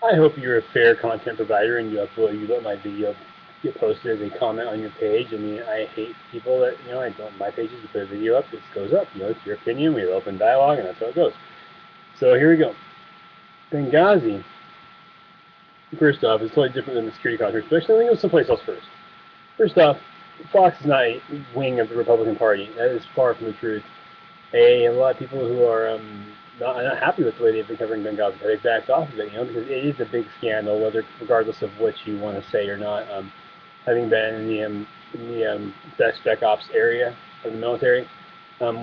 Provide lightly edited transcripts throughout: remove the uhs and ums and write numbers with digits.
I hope you're a fair content provider and you let my video get posted as a comment on your page. I mean, I hate people that, I don't, my pages, you put a video up, it goes up. It's your opinion, we have open dialogue, and that's how it goes. So here we go. Benghazi, first off, is totally different than the security contract, especially when you go someplace else first. First off, Fox is not a wing of the Republican Party. That is far from the truth. A lot of people who are not happy with the way they've been covering Benghazi, they've backed off of it, because it is a big scandal, whether regardless of what you want to say or not. Having been in the spec ops area of the military,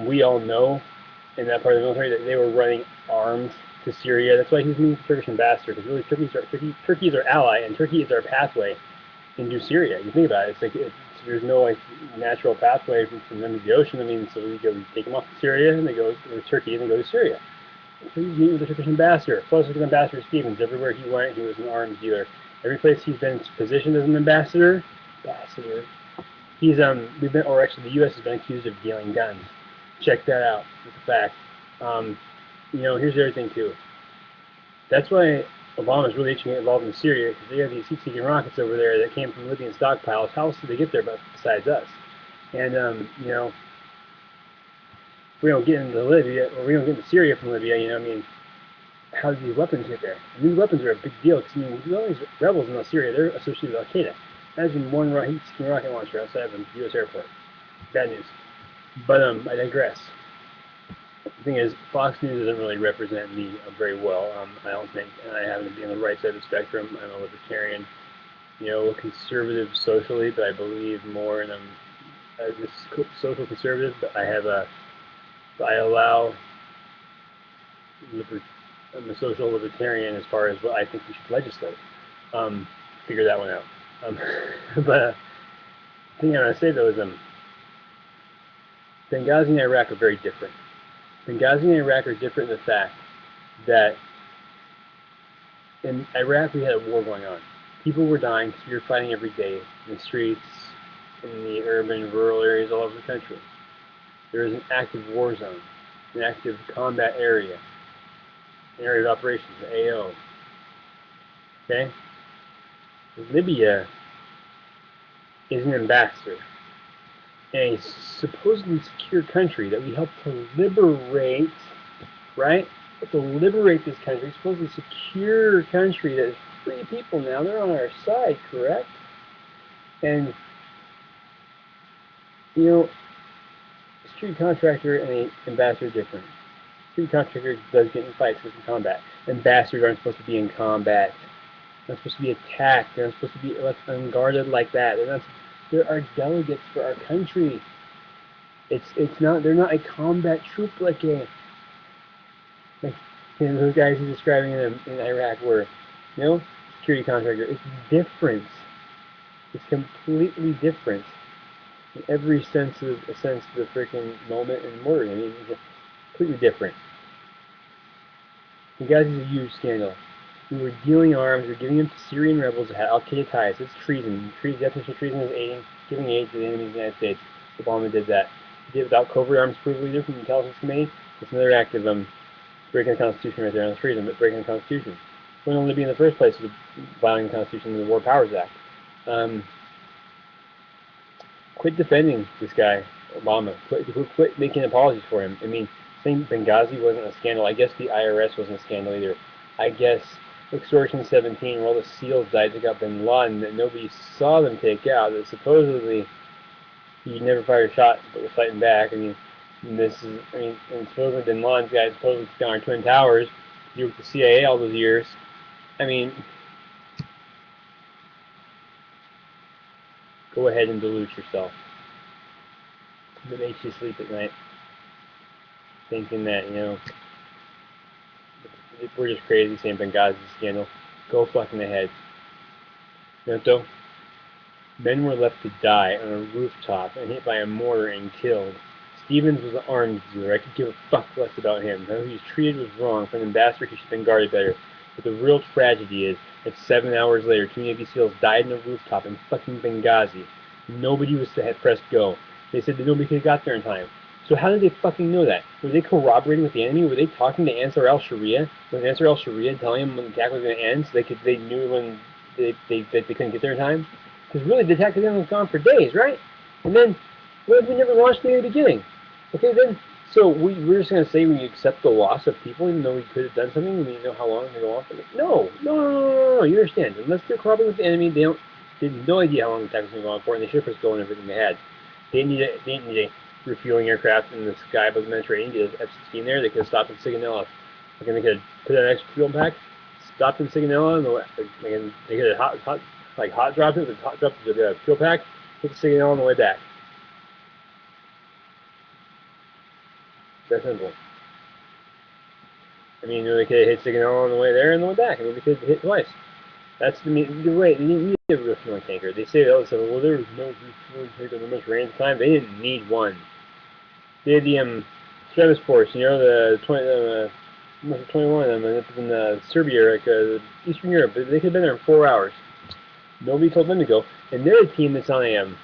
we all know in that part of the military that they were running arms to Syria. That's why he's the Turkish ambassador, because really Turkey is our ally, and Turkey is our pathway into Syria. You think about it, there's no like natural pathway from them to the ocean. I mean, so we take them off to Syria, and they go to Turkey, and they go to Syria. So he's meeting with the Turkish ambassador. Plus, with Ambassador Stevens, everywhere he went, he was an arms dealer. Every place he's been positioned as an ambassador, he's we've been, or actually, the U.S. has been accused of dealing guns. Check that out. It's a fact. Here's the other thing too. That's why Obama's really itching to get involved in Syria, because they have these heat-seeking rockets over there that came from Libyan stockpiles. How else did they get there besides us? And we don't get into Libya, or we don't get into Syria from Libya. How did these weapons get there? And these weapons are a big deal, because all these rebels in Syria, they're associated with Al Qaeda. Imagine one heat-seeking rocket launcher outside of a U.S. airport. Bad news. But I digress. The thing is, Fox News doesn't really represent me very well. I don't think, and I happen to be on the right side of the spectrum. I'm a libertarian, a conservative socially, but I believe more in this social conservative. But I allow I'm a social libertarian as far as what I think we should legislate. Figure that one out. But the thing I want to say though is Benghazi and Iraq are very different. Benghazi and Iraq are different in the fact that in Iraq we had a war going on. People were dying because we were fighting every day in the streets, in the urban, rural areas all over the country. There is an active war zone, an active combat area, an area of operations, an AO. Okay? Libya is an ambassador in a supposedly secure country that we helped to liberate, right? To liberate this country, supposedly secure country that is free people now. They're on our side, correct? And, security contractor and an ambassador are different. Security contractor does get in fights in combat. Ambassadors aren't supposed to be in combat. They're not supposed to be attacked. They're not supposed to be left unguarded like that. There are delegates for our country. They're not a combat troop like those guys he's describing in Iraq were, security contractor. It's different. It's completely different in every sense of the freaking moment and word. It's completely different. You guys is a huge scandal. We were dealing arms, we were giving them to Syrian rebels that had Al Qaeda ties. It's treason. Definition of treason is giving aid to the enemies of the United States. Obama did that. He did it without covert arms approval either from the Intelligence Committee. It's another act of breaking the Constitution right there on the freedom, but breaking the Constitution. Going to Libya in the first place was violating the Constitution and the War Powers Act. Quit defending this guy, Obama. Quit making apologies for him. Saying Benghazi wasn't a scandal. I guess the IRS wasn't a scandal either. I guess Extortion 17, where all the SEALs died, took out Bin Laden that nobody saw them take out. That supposedly he never fired a shot, but was fighting back. And supposedly Bin Laden's guy supposedly took down our Twin Towers. He was with the CIA all those years. Go ahead and delude yourself. It makes you sleep at night, thinking that, we're just crazy saying Benghazi scandal. Go fucking ahead. Though, men were left to die on a rooftop and hit by a mortar and killed. Stevens was an arms dealer. I could give a fuck less about him. How he was treated was wrong. For an ambassador, he should have been guarded better. But the real tragedy is that 7 hours later, 2 Navy SEALs died on a rooftop in fucking Benghazi. Nobody was to have pressed go. They said that nobody could have got there in time. So how did they fucking know that? Were they corroborating with the enemy? Were they talking to Ansar al-Sharia? Was Ansar al-Sharia telling them when the attack was going to end, so they knew when they couldn't get there in time? Because really, the attack was gone for days, right? And then, what if we never launched it in the beginning? Okay, then, so we're just going to say we accept the loss of people, even though we could have done something, we didn't know how long they go on for. No, you understand. Unless they're corroborating with the enemy, they have no idea how long the attack was going to go on for, and they should have just stolen everything they had. They didn't need a refueling aircraft in the sky above the Mediterranean. Get an F-16 there. They could have stopped in Sigonella. Again, they could have put an extra fuel pack, stopped in Sigonella, and they could have hot dropped it, hot dropped the fuel pack, hit Sigonella on the way back. That's simple. I mean, they could have hit Sigonella on the way there and the way back. I mean, they could have hit twice. That's the way. They didn't need a refueling tanker. They say, well, there was no refueling tanker in the Mediterranean at the time. They didn't need one. They had the Stratosports, the 21 of them, up in Serbia, Eastern Europe. They could have been there in 4 hours. Nobody told them to go, and they're a team that's on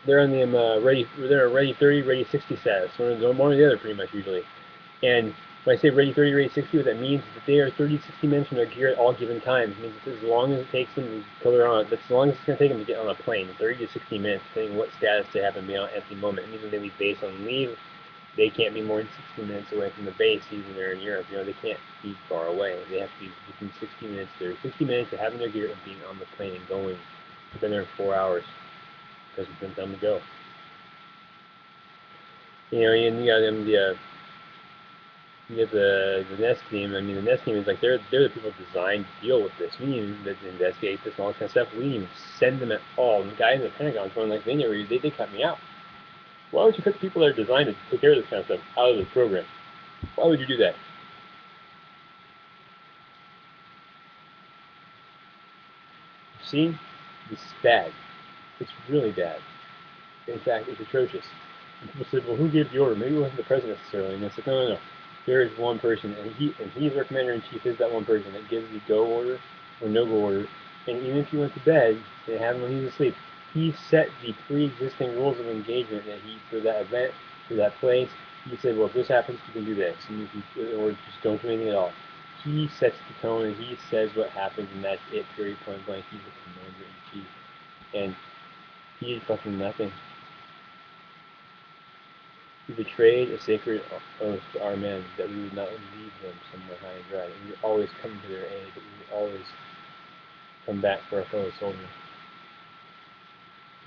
they're on the ready 30, ready 60 status. One or the other, pretty much usually. And when I say ready 30, ready 60, what that means is that they are 30 to 60 minutes from their gear at all given times. It means that as long as it takes them until they're on, that's as long as it's going to take them to get on a plane, 30 to 60 minutes, depending on what status they happen to be on at the moment. It means when they leave base on leave, they can't be more than 60 minutes away from the base, even they're in Europe. They can't be far away. They have to be within 60 minutes. They're 60 minutes of having their gear and being on the plane and going. They've been there in 4 hours because it's been time to go. And you got them you get the NEST team. I mean, the NEST team is they're the people designed to deal with this. We need to investigate this and all that kind of stuff. We didn't even send them at all. And the guy in the Pentagon's going they cut me out. Why would you cut the people that are designed to take care of this kind of stuff out of the program? Why would you do that? See, it's bad. It's really bad. In fact, it's atrocious. And people said, well, who gave the order? Maybe it wasn't the president necessarily. And I said, no. There is one person, and he's our commander-in-chief, is that one person that gives the go order or no-go order. And even if you went to bed, they have him when he's asleep. He set the pre-existing rules of engagement for that event, for that place. He said, well, if this happens, you can do this, or just don't do anything at all. He sets the tone, and he says what happens, and that's it, period, point blank. He's the commander-in-chief. And he did fucking nothing. We betrayed a sacred oath to our men that we would not leave them somewhere high and dry, that we would always come to their aid, that we would always come back for our fellow soldiers.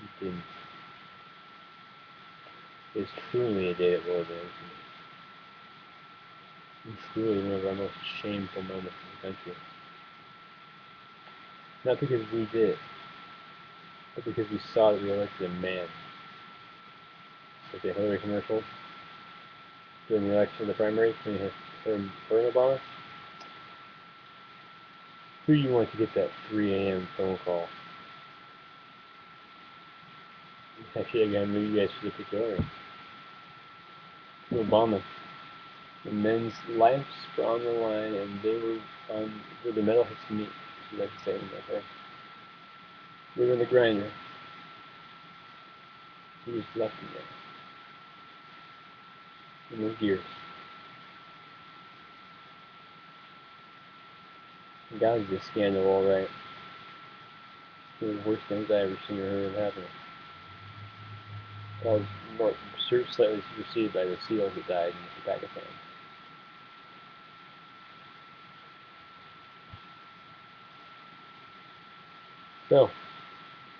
We didn't. It is truly a day that will avenge me. And truly one of our most shameful moments in the country. Not because we did it, but because we saw that we elected a man. Like the Hillary commercial during the election of the primary between her and Obama. Who do you want to get that 3 a.m. phone call? Actually, again, maybe you guys should have picked Hillary. Obama. The men's lives were on the line, and they were on where the metal hits meat, as you like to say in that way. They were in the grinder. He was left in there. In those gears. Benghazi is a scandal, all right. It's one of the worst things I ever seen or heard of happening. I was slightly superseded by the SEALs that died in Pakistan. So,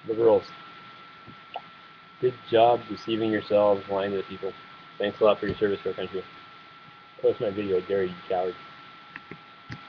liberals, good job deceiving yourselves, lying to the people. Thanks a lot for your service to our country. Post my video, I dare you, coward.